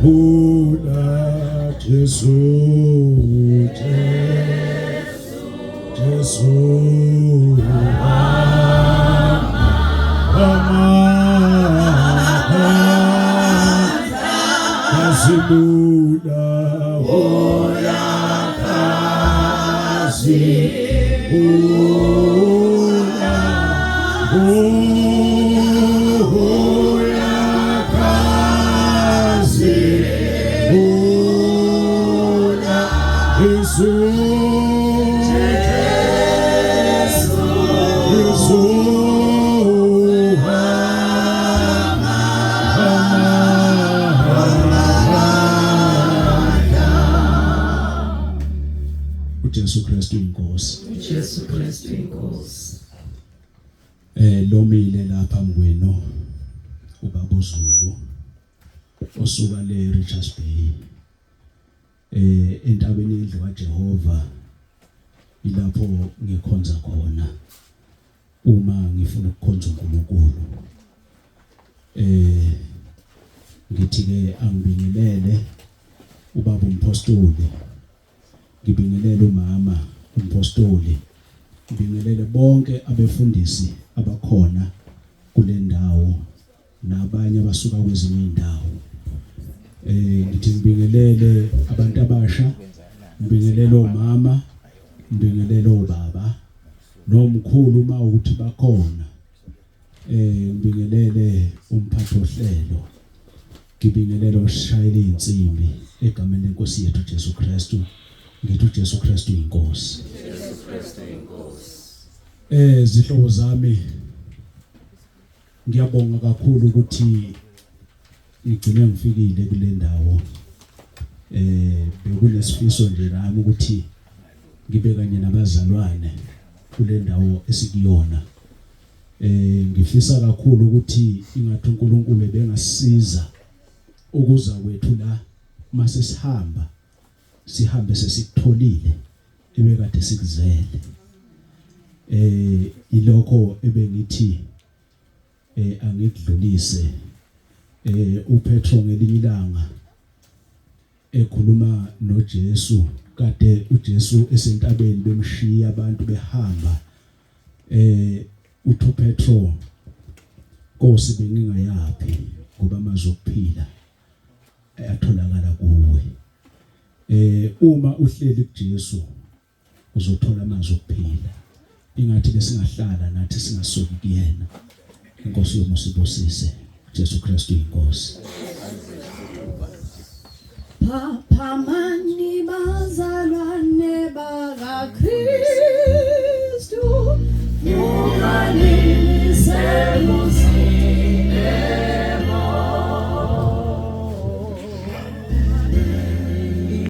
Hola Jesus, Jesus, Azimula, hola kazi, hola, hola kazi, hola Jesus, Jesus. Jesu Kristu inkosi. Jesu Kristu inkosi. Lomile lapha mkwenu ubaba uZulu osuka le Richards Bay. Entabeni indlu kaJehova ilapho ngikhonza khona uma ngifuna ukukhonza uNkulunkulu. Ngithi ke angibingelele ubaba umpostoli. Ngibingelele umama umpostoli, ngibingelele bonke abefundisi abakhona kule ndawo nabanye abasuka kwezinye indawo. Ngithi ngibingelele abantu abasha, ngibingelele omama, ngibingelele obaba nomkhulu uma ukuthi bakhona. Ngibingelele umphathi ohlelo, ngibingelele oshayela insimbi egameni lenkosi yethu Jesu Kristu. Ngithi uJesu Kristu inkosi. Jesu Kristu inkosi. Zihlobo zami, ngiyabonga kakhulu ukuthi ngigcine ngifikile kule ndawo. Bekunesifiso nje nami ukuthi ngibe kanye nabazalwane kule ndawo esikuyona. Ngifisa kakhulu ukuthi ingathi uNkulunkulu bengasisiza ukuza kwethu la mase sihamba sihambe sesikutholile ebekade sikuzele. Ilokho ebengithi angikudlulise. UPetro ngelinye ilanga ekhuluma noJesu, kade uJesu esentabeni bemshiya abantu behamba. Uthi Petro, Nkosi bengingayapi ngoba amazwi okuphila ayatholakala kuwe. Uma uhleli kuJesu uzothola amazwi okuphila. Ingathi besingahlala nathi singasoki kuyena. Inkosi yomusibusise. Jesu Kristu inkosi. Phamani bazalwane bakaKristu, mukanini